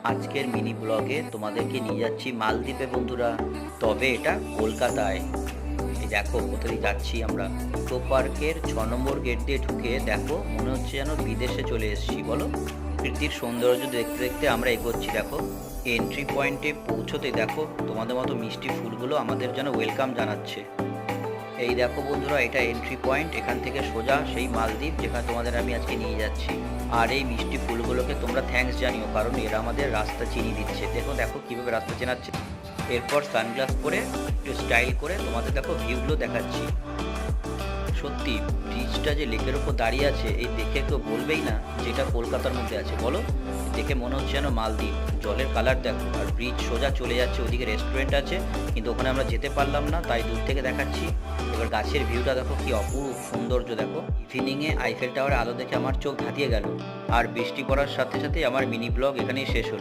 আজকের মিনি ব্লগে তোমাদেরকে নিয়ে যাচ্ছি মালদ্বীপে বন্ধুরা। তবে এটা কলকাতায়। এই দেখো কোথায় যাচ্ছি আমরা। ইকো পার্কের 6 নম্বর গেট দিয়ে ঢুকে দেখো মনে হচ্ছে যেন বিদেশে চলে এসেছি বলো। প্রকৃতির সৌন্দর্য দেখতে দেখতে আমরা এগোচ্ছি দেখো। এন্ট্রি পয়েন্টে পৌঁছতে দেখো তোমাদের মতো মিষ্টি ফুলগুলো আমাদের যেন ওয়েলকাম জানাচ্ছে। এই দেখো বন্ধুরা, এটা এন্ট্রি পয়েন্ট। এখান থেকে সোজা সেই মালদ্বীপ যেখানে তোমাদের আমি আজকে নিয়ে যাচ্ছি। আর এই মিষ্টি ফুলগুলোকে তোমরা থ্যাঙ্কস জানিও, কারণ এরা আমাদের রাস্তা চিনিয়ে দিচ্ছে। দেখো দেখো কীভাবে রাস্তা চেনাচ্ছে। এরপর সানগ্লাস পরে একটু স্টাইল করে তোমাদের দেখো ভিউগুলো দেখাচ্ছি। সত্যি ব্রিজটা যে লেকের ওপর দাঁড়িয়ে আছে, এই দেখে কেউ বলবেই না যেটা কলকাতার মধ্যে আছে বলো। দেখে মনে হচ্ছে যেন মালদ্বীপ। জলের কালার দেখো, আর ব্রিজ সোজা চলে যাচ্ছে, ওদিকে রেস্টুরেন্ট আছে কিন্তু ওখানে আমরা যেতে পারলাম না, তাই দূর থেকে দেখাচ্ছি। এবার গাছের ভিউটা দেখো, কি অপূর্ব সৌন্দর্য দেখো। ইভিনিংয়ে আইফেল টাওয়ারে আলো দেখে আমার চোখ ধাঁধিয়ে গেল। আর বৃষ্টি পড়ার সাথে সাথে আমার মিনি ব্লগ এখানেই শেষ হলো।